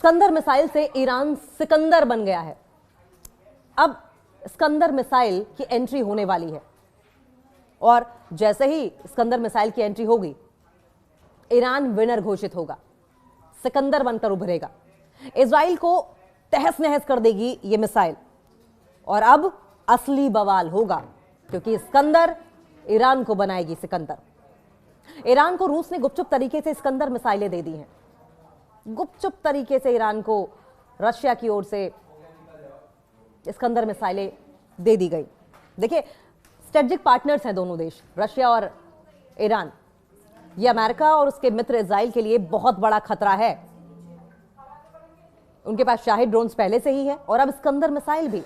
Iskander missile से Iran Sikandar बन गया है। अब स्कंदर मिसाइल की एंट्री होने वाली है और जैसे ही स्कंदर मिसाइल की एंट्री होगी, ईरान विनर घोषित होगा, सिकंदर बनकर उभरेगा। इजराइल को तहस नहस कर देगी ये मिसाइल और अब असली बवाल होगा, क्योंकि स्कंदर ईरान को बनाएगी सिकंदर। ईरान को रूस ने गुपचुप तरीके से स्कंदर मिसाइलें दे दी हैं। गुपचुप तरीके से ईरान को रशिया की ओर से स्कंदर मिसाइलें दे दी गई। देखिए, स्ट्रेटेजिक पार्टनर्स हैं दोनों देश, रशिया और ईरान। ये अमेरिका और उसके मित्र इजराइल के लिए बहुत बड़ा खतरा है। उनके पास शाहिद ड्रोन्स पहले से ही है और अब स्कंदर मिसाइल भी।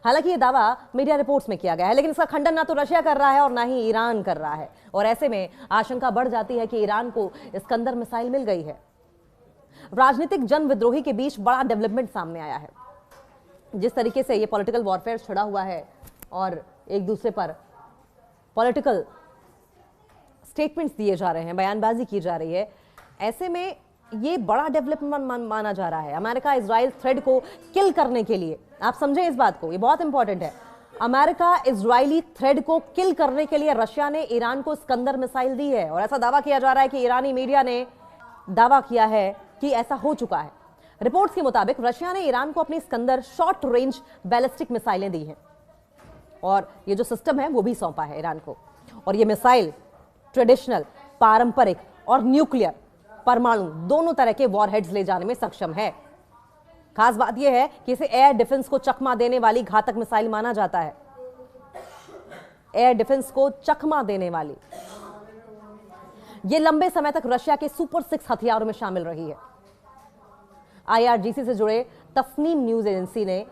हालांकि ये दावा मीडिया रिपोर्ट्स में किया गया है, लेकिन इसका खंडन ना तो रशिया कर रहा है और ना ही ईरान कर रहा है। और ऐसे में आशंका बढ़ जाती है कि ईरान को स्कंदर मिसाइल मिल गई है। राजनीतिक जन विद्रोही के बीच बड़ा डेवलपमेंट सामने आया है। जिस तरीके से ये पॉलिटिकल वॉरफेयर छिड़ा हुआ है और एक दूसरे पर पॉलिटिकल स्टेटमेंट्स दिए जा रहे हैं, बयानबाजी की जा रही है, ऐसे में ये बड़ा डेवलपमेंट माना जा रहा है। अमेरिका इजराइल थ्रेड को किल करने के लिए, आप समझें इस बात को, ये बहुत इंपॉर्टेंट है। अमेरिका इजरायली थ्रेड को किल करने के लिए रशिया ने ईरान को स्कंदर मिसाइल दी है और ऐसा दावा किया जा रहा है कि ईरानी मीडिया ने दावा किया है कि ऐसा हो चुका है। रिपोर्ट्स के मुताबिक रशिया ने ईरान को अपनी स्कंदर शॉर्ट रेंज बैलिस्टिक मिसाइलें दी हैं और ये जो सिस्टम है वो भी सौंपा है ईरान को। और ये मिसाइल ट्रेडिशनल, पारंपरिक और न्यूक्लियर, परमाणु दोनों तरह के वॉरहेड्स ले जाने में सक्षम है। खास बात यह है कि इसे एयर डिफेंस को चकमा देने वाली घातक मिसाइल माना जाता है। एयर डिफेंस को चकमा देने वाली। यह लंबे समय तक रशिया के सुपर 6 हथियारों में शामिल रही है। IRGC से जुड़े तस्नीम न्यूज एजेंसी ने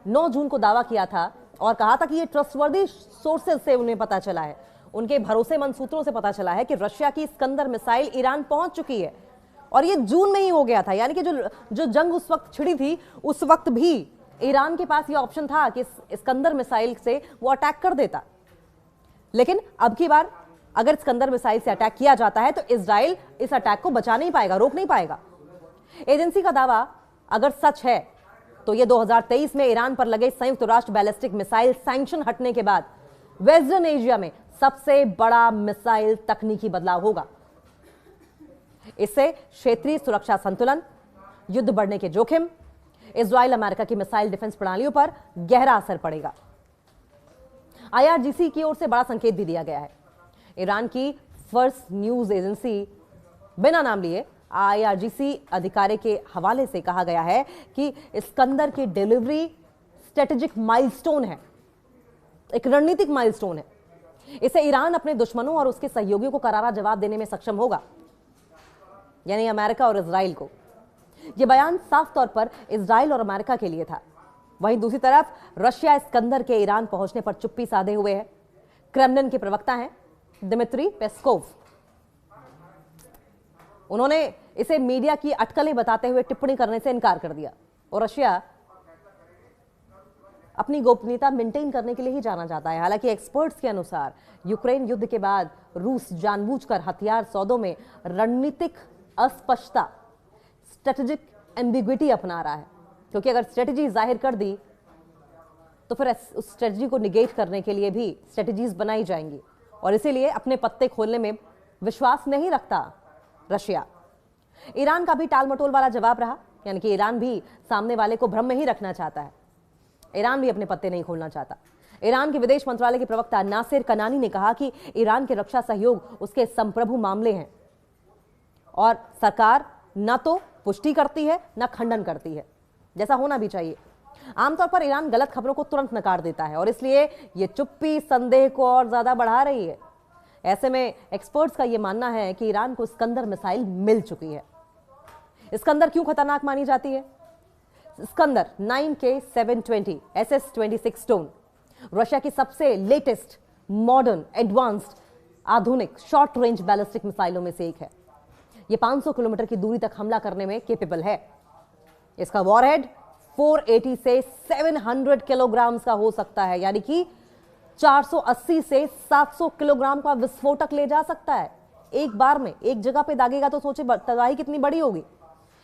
9 जून को दावा किया था और कहा था कि यह ट्रस्टवर्दी सोर्सेज से उन्हें पता चला है, उनके भरोसेमंद सूत्रों से पता चला है कि रशिया की स्कंदर मिसाइल ईरान पहुंच चुकी है। और ये जून में ही हो गया था, यानी कि जो जंग उस वक्त छिड़ी थी, उस वक्त भी ईरान के पास ये ऑप्शन था कि स्कंदर मिसाइल से वो अटैक कर देता। लेकिन अब की बार अगर स्कंदर मिसाइल से अटैक किया जाता है तो इजराइल इस अटैक को बचा नहीं पाएगा, रोक नहीं पाएगा। एजेंसी का दावा अगर सच है तो यह 2023 में ईरान पर लगे संयुक्त राष्ट्र बैलिस्टिक मिसाइल सैंक्शन हटने के बाद वेस्टर्न एशिया में सबसे बड़ा मिसाइल तकनीकी बदलाव होगा। इससे क्षेत्रीय सुरक्षा संतुलन, युद्ध बढ़ने के जोखिम, इजराइल अमेरिका की मिसाइल डिफेंस प्रणालियों पर गहरा असर पड़ेगा। IRGC की ओर से बड़ा संकेत भी दिया गया है। ईरान की फर्स्ट न्यूज एजेंसी बिना नाम लिए IRGC अधिकारी के हवाले से कहा गया है कि स्कंदर की डिलीवरी स्ट्रेटेजिक माइलस्टोन है, एक रणनीतिक माइलस्टोन है। इसे ईरान अपने दुश्मनों और उसके सहयोगियों को करारा जवाब देने में सक्षम होगा, यानी अमेरिका और इजराइल को। यह बयान साफ तौर पर इजराइल और अमेरिका के लिए था। वहीं दूसरी तरफ रशिया स्कंदर के ईरान पहुंचने पर चुप्पी साधे हुए है। क्रेमलिन के प्रवक्ता हैं दिमित्री पेस्कोव। उन्होंने इसे मीडिया की अटकलें बताते हुए टिप्पणी करने से इनकार कर दिया। और रशिया अपनी गोपनीयता मेंटेन करने के लिए ही जाना जाता है। हालांकि एक्सपर्ट्स के अनुसार यूक्रेन युद्ध के बाद रूस जानबूझकर हथियार सौदों में रणनीतिक अस्पष्टता, स्ट्रेटेजिक एम्बिग्विटी अपना रहा है, क्योंकि अगर स्ट्रेटेजी जाहिर कर दी तो फिर उस स्ट्रेटेजी को निगेट करने के लिए भी स्ट्रेटेजीज बनाई जाएंगी और इसीलिए अपने पत्ते खोलने में विश्वास नहीं रखता रशिया। ईरान का भी टालमटोल वाला जवाब रहा, यानी कि ईरान भी सामने वाले को भ्रम में ही रखना चाहता है। ईरान भी अपने पत्ते नहीं खोलना चाहता। ईरान के विदेश मंत्रालय के प्रवक्ता नासिर कनानी ने कहा कि ईरान के रक्षा सहयोग उसके संप्रभु मामले हैं और सरकार न तो पुष्टि करती है न खंडन करती है, जैसा होना भी चाहिए। आमतौर पर ईरान गलत खबरों को तुरंत नकार देता है और इसलिए यह चुप्पी संदेह को और ज्यादा बढ़ा रही है। ऐसे में एक्सपर्ट्स का यह मानना है कि ईरान को स्कंदर मिसाइल मिल चुकी है। स्कंदर क्यों खतरनाक मानी जाती है? Iskander 9K720 SS-26 stone Russia की सबसे लेटेस्ट, मॉडर्न, एडवांस्ड, आधुनिक शॉर्ट रेंज बैलिस्टिक मिसाइलों में से एक है। यह 500 किलोमीटर की दूरी तक हमला करने में कैपेबल है। इसका वॉरहेड 480 से 700 किलोग्राम का हो सकता है, यानी कि 480 से 700 किलोग्राम का विस्फोटक ले जा सकता है एक बार में। एक जगह पे दागेगा तो सोचे तबाही कितनी बड़ी होगी।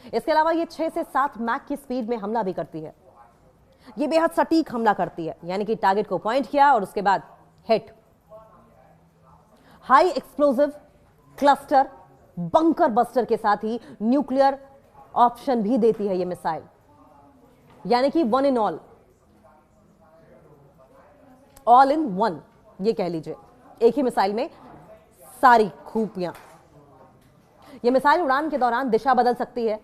इसके अलावा ये 6 से 7 मैक की स्पीड में हमला भी करती है। ये बेहद सटीक हमला करती है, यानी कि टारगेट को पॉइंट किया और उसके बाद hit. High explosive, cluster, bunker buster के साथ ही न्यूक्लियर ऑप्शन भी देती है ये मिसाइल, यानी कि one in all in one, ये कह लीजिए, एक ही मिसाइल में सारी खूबियां। ये मिसाइल उड़ान के दौरान दिशा बदल सकती है,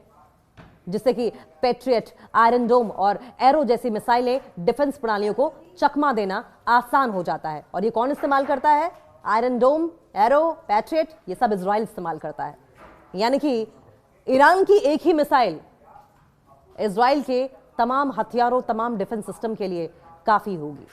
जिससे कि पैट्रियट, आयरन डोम और एरो जैसी मिसाइलें डिफेंस प्रणालियों को चकमा देना आसान हो जाता है। और ये कौन इस्तेमाल करता है? आयरन डोम, एरो, पैट्रियट, ये सब इजराइल इस्तेमाल करता है। यानी कि ईरान की एक ही मिसाइल इजराइल के तमाम हथियारों, तमाम डिफेंस सिस्टम के लिए काफी होगी।